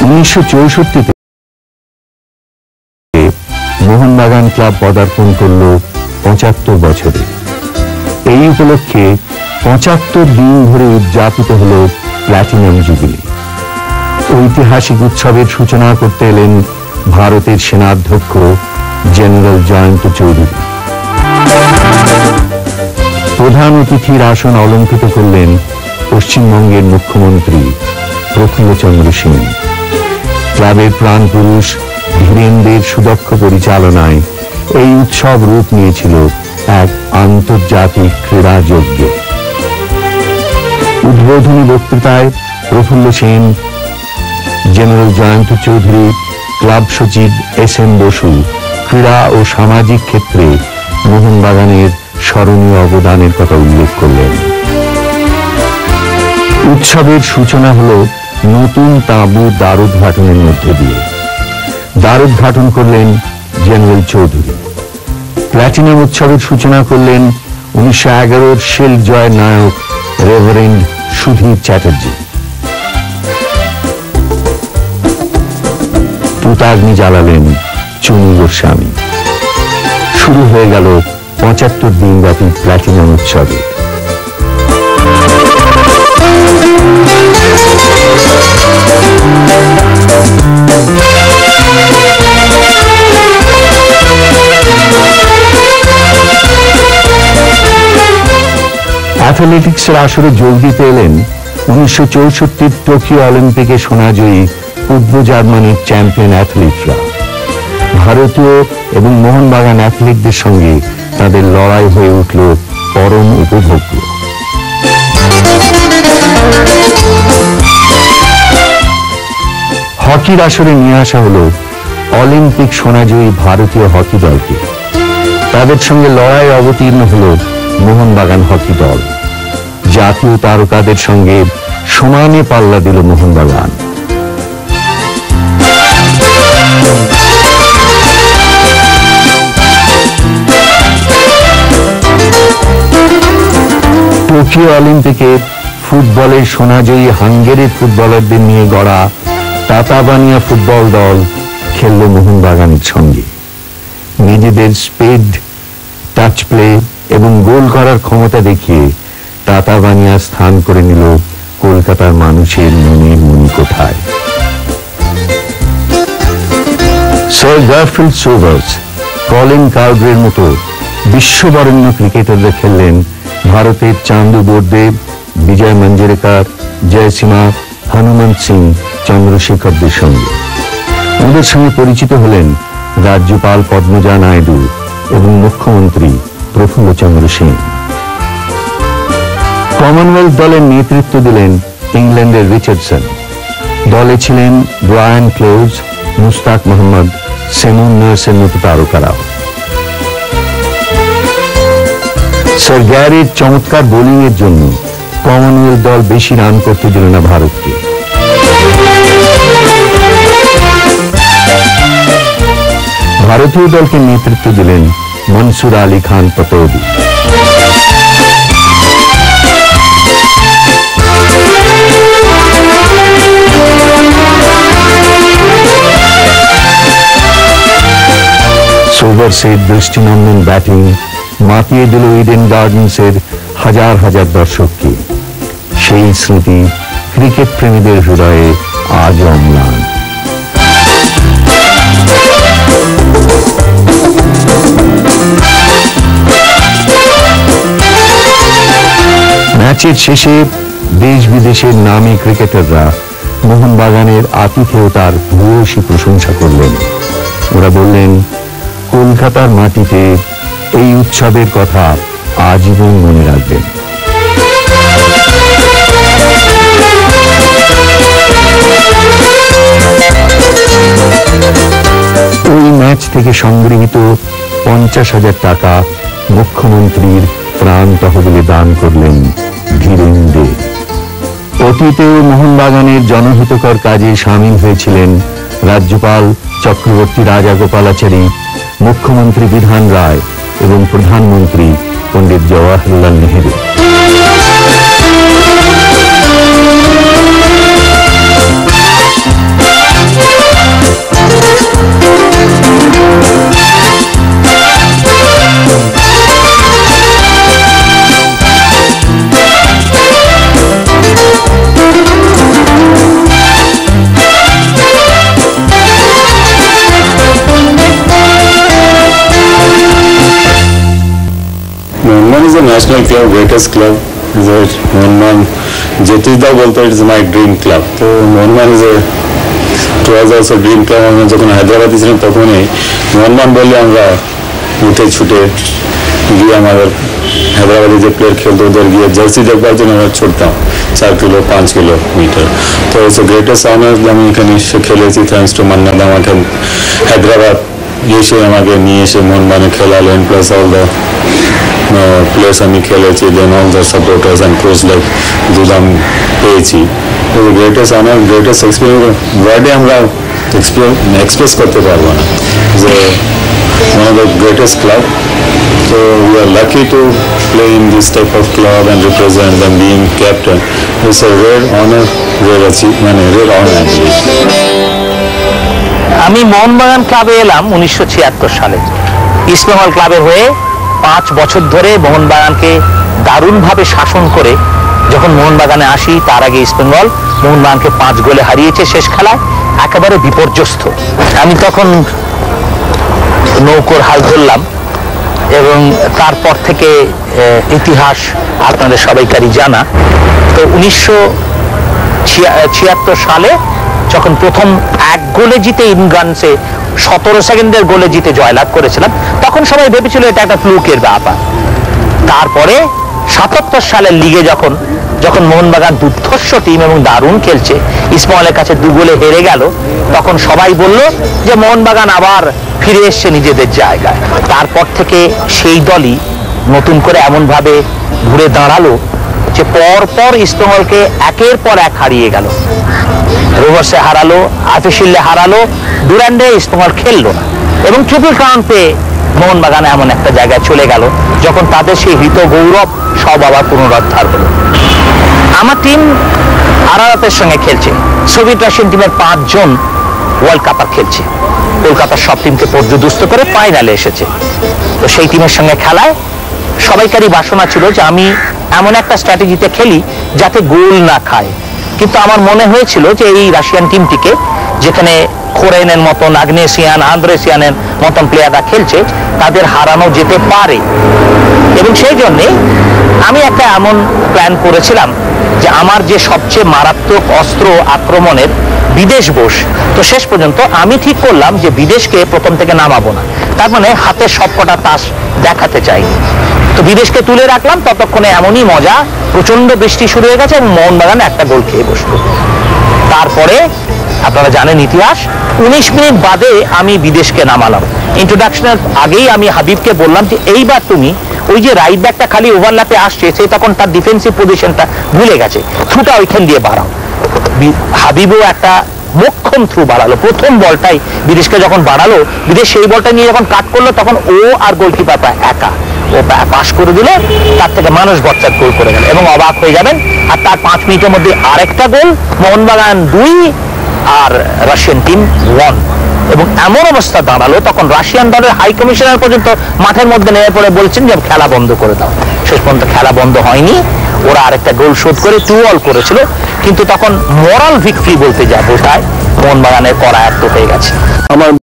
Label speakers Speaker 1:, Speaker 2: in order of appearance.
Speaker 1: 1964 Mohun Bagan club পদার্পণ করল 75 বছরে। এই উপলক্ষে 75 দিন ধরে উদযাপিত হল প্ল্যাটিনাম জুবিলি। ঐতিহাসিক উৎসবের সূচনা করতে এলেন ভারতের সেনাধ্যক্ষ জেনারেল জয়ন্ত চৌধুরী। প্রধান অতিথির আসন অলঙ্কৃত করলেন পশ্চিমবঙ্গের মুখ্যমন্ত্রী প্রফুল্লচন্দ্র সেন। ক্লাবের প্রাণপুরুষ ধীরেন্দ্রের সুদক্ষ পরিচালনায় এই উৎসব রূপ নিয়েছিল এক আন্তর্জাতিক ক্রীড়া যজ্ঞে। উদ্বোধনী বক্তৃতায় প্রফুল্ল সেন, জেনারেল জয়ন্ত চৌধুরী, ক্লাব সচিব এস.এন. বসু ক্রীড়া ও সামাজিক ক্ষেত্রে মোহনবাগানের স্মরণীয় অবদানের কথা উল্লেখ করলেন। উৎসবের সূচনা হল নতুন তাঁবু দ্বারোদ্ঘাটনের মধ্য দিয়ে। দ্বারোদ্ঘাটন করলেন জেনারেল চৌধুরী। প্ল্যাটিনাম উৎসবের সূচনা করলেন 1911 শিল্ড জয় নায়ক রেভারেন্ড সুধীর চ্যাটার্জি। তুতাগ্নি জ্বালালেন চুনি গোস্বামী। শুরু হয়ে গেল 75 দিনব্যাপী প্ল্যাটিনাম উৎসবে। অ্যাথলেটিক্সের আসরে যোগ দিতে এলেন 1964 টোকিও অলিম্পিকে সোনাজয়ী পূর্ব জার্মানির চ্যাম্পিয়ন অ্যাথলিটরা। ভারতীয় এবং মোহনবাগান অ্যাথলিটদের সঙ্গে তাদের লড়াই হয়ে উঠল পরম উপভোগ্য। হকির আসরে নিয়ে আসা হল অলিম্পিক সোনাজয়ী ভারতীয় হকি দলকে। তাদের সঙ্গে লড়াই অবতীর্ণ হল মোহনবাগান হকি দল। জাতীয় তারকাদের সঙ্গে সমানে পাল্লা দিল মোহনবাগান। টোকিও অলিম্পিকে ফুটবলের সোনাজয়ী হাঙ্গেরির ফুটবলারদের নিয়ে গড়া তাতাবানিয়া ফুটবল দল খেলল মোহনবাগানের সঙ্গে। নিজেদের স্পিড, টাচ প্লে এবং গোল করার ক্ষমতা দেখিয়ে তাতাবানিয়া স্থান করে নিল কলকাতার মানুষের মনের মণিকোঠায়। স্যার গারফিল্ড সোবার্স, কলিন কাউড্রের মতো বিশ্ববরেণ্য ক্রিকেটাররা খেললেন ভারতের চান্দু বোরদেব, বিজয় মঞ্জরেকার, জয়সীমা, হনুমন্ত সিং, চন্দ্রশেখরদের সঙ্গে। ওদের সঙ্গে পরিচিত হলেন রাজ্যপাল পদ্মজা নাইডু এবং মুখ্যমন্ত্রী প্রফুল্লচন্দ্র সেন। কমনওয়েলথ দলের নেতৃত্ব দিলেন ইংল্যান্ডের রিচার্ডসন। দলে ছিলেন ব্রায়ান ক্লোজ, মুস্তাক মোহাম্মদ, সেমন নার্সের মতো তারকারাও। স্যার গ্যারির চমৎকার বোলিং এর জন্য কমনওয়েলথ দল বেশি রান করতে দিল না ভারতকে। ভারতীয় দলকে নেতৃত্ব দিলেন মনসুর আলী খান পতৌদি। সোবার্সের দৃষ্টিনন্দন ব্যাটিং মাতিয়ে দিল ইডেন গার্ডেন্সের হাজার হাজার দর্শককে। সেই স্মৃতি ক্রিকেট প্রেমীদের হৃদয়ে আজ অম্লান। ম্যাচের শেষে দেশ বিদেশের নামী ক্রিকেটাররা মোহনবাগানের আতিথেয়তার ভূয়সী প্রশংসা করলেন। ওরা বললেন, কলকাতার মাটিতে এই উৎসবের কথা আজীবন মনে রাখবেন। ওই ম্যাচ থেকে সংগৃহীত 50,000 টাকা মুখ্যমন্ত্রীর প্রাণ তহবিলে দান করলেন ধীরেন্দ্র। অতীতেও মোহনবাগানের জনহিতকর কাজে সামিল হয়েছিলেন রাজ্যপাল চক্রবর্তী রাজাগোপালাচারী, মুখ্যমন্ত্রী বিধান রায় এবং প্রধানমন্ত্রী পণ্ডিত Jawaharlal Nehru.
Speaker 2: international club, greatest club is a Mohanbagan. Jyotisda बोलते it's my dream club. तो Mohanbagan is a to us also dream club. আমরা যখন হায়দ্রাবাদে ছিলাম তখনই মোহনবাগান বললে আমরা উঠে ছুটে গিয়ে আমাদের হায়দ্রাবাদে যে প্লেয়ার খেলতো ওদের গিয়ে জার্সি দেখবার জন্য আমরা ছুটতাম 4 কিলো 5 কিলোমিটার। তো ইটস এ গ্রেটেস্ট অনার আমি এখানে এসে খেলেছি থ্যাঙ্কস টু মান্নাদা আমাকে হায়দ্রাবাদ এসে আমাকে নিয়ে এসে মোহনবাগানে খেলালেন প্লাস অল দ্য প্লেয়ার্স আমি খেলেছি then all the supporters and coach like দুদাম পেয়েছি। গ্রেটেস্ট অনার গ্রেটেস্ট এক্সপিরিয়েন্স ওয়ার্ডে আমরা এক্সপ্রেস করতে পারবো না যে one of the greatest club. So we are lucky to play in this type of club and represent them being captain. It's a rare honor, rare achievement, rare honor.
Speaker 3: আমি মোহনবাগান ক্লাবে এলাম 1976 সালে। ইস্টবেঙ্গল ক্লাবের হয়ে 5 বছর ধরে মোহনবাগানকে দারুণভাবে শাসন করে যখন মোহনবাগানে আসি তার আগে ইস্টবেঙ্গল মোহনবাগানকে 5 গোলে হারিয়েছে শেষ খেলায়, একেবারে বিপর্যস্ত। আমি তখন নৌকোর হাল ধরলাম এবং তারপর থেকে ইতিহাস আপনাদের সবাইকারই জানা। তো 1976 সালে যখন প্রথম 1 গোলে জিতে ইনগানসে 17 সেকেন্ডের গোলে জিতে জয়লাভ করেছিলাম তখন সবাই ভেবেছিল এটা একটা ফ্লুকের ব্যাপার। তারপরে 77 সালের লিগে যখন মোহনবাগান দুর্ধর্ষ টিম এবং দারুণ খেলছে ইস্টবেঙ্গলের কাছে 2 গোলে হেরে গেল তখন সবাই বলল যে মোহনবাগান আবার ফিরে এসছে নিজেদের জায়গায়। তারপর থেকে সেই দলই নতুন করে এমনভাবে ঘুরে দাঁড়ালো যে পরপর ইস্টবেঙ্গলকে একের পর এক হারিয়ে গেল। রোভার্সে হারালো, আফিসিল্লে হারালো, ডুরান্ডে ইস্টবেঙ্গল খেললো না এবং ট্রিপল ক্রাউন পেয়ে মোহনবাগান এমন একটা জায়গায় চলে গেল যখন তাদের সেই হৃত গৌরব সব আবার পুনরুদ্ধার হলো। আমার টিম আরারাতের সঙ্গে খেলছে, সোভিয়েত রাশিয়ান টিমের 5 জন ওয়ার্ল্ড কাপার খেলছে। কলকাতার সব টিমকে পর্যদুস্ত করে ফাইনালে এসেছে। তো সেই টিমের সঙ্গে খেলায় সবাইকারই বাসনা ছিল যে আমি এমন একটা স্ট্র্যাটেজিতে খেলি যাতে গোল না খায়। কিন্তু আমার মনে হয়েছিল যে এই রাশিয়ান টিমটিকে যেখানে খোরেনের মতন আগ্নেসিয়ান আন্দ্রেসিয়ানের মতন প্লেয়াররা খেলছে তাদের হারানো যেতে পারে এবং সেই জন্যে আমি একটা এমন প্ল্যান করেছিলাম যে আমার যে সবচেয়ে মারাত্মক অস্ত্র আক্রমণের বিদেশ বোস। তো শেষ পর্যন্ত আমি ঠিক করলাম যে বিদেশকে প্রথম থেকে নামাবো না, তার মানে হাতের সবকটা তাস দেখাতে চাইনি। তো বিদেশকে তুলে রাখলাম, ততক্ষণে এমনই মজা প্রচন্ড বৃষ্টি শুরু হয়ে গেছে এবং মোহনবাগান একটা গোল খেয়ে বসলো। তারপরে আপনারা জানেন ইতিহাস, 19 মিনিট বাদে আমি বিদেশকে নামালাম। ইন্ট্রোডাকশনের আগেই আমি হাবিবকে বললাম যে এইবার তুমি ওই যে রাইট ব্যাকটা খালি ওভারল্যাপে আসছে সে তখন তার ডিফেন্সিভ পজিশনটা ভুলে গেছে, থ্রুটা ওইখান দিয়ে বাড়াও। হাবিবও একটা মোক্ষম থ্রু বাড়ালো, প্রথম বলটাই বিদেশকে যখন বাড়ালো, বিদেশ সেই বলটা নিয়ে যখন কাট করলো তখন ও আর গোলকিপার প্রায় একা, ও পাস করে দিল, তার থেকে মানুষ বচ্চার গোল করে গেল এবং অবাক হয়ে যাবেন। আর তার 5 মিনিটের মধ্যে আরেকটা গোল, মোহনবাগান 2 আর রাশিয়ান টিম 1। এবং এমন অবস্থা দাঁড়ালো তখন রাশিয়ান দলের হাই কমিশনার পর্যন্ত মাঠের মধ্যে নেমে পড়ে বলছেন যে খেলা বন্ধ করে দাও। শেষ পর্যন্ত খেলা বন্ধ হয়নি, ওরা আরেকটা গোল শোধ করে 2-2 করেছিল। কিন্তু তখন মোরাল ভিক্টরি বলতে যা বোঝায় মোহনবাগানের করায়ত্ত হয়ে গেছে।
Speaker 2: আমার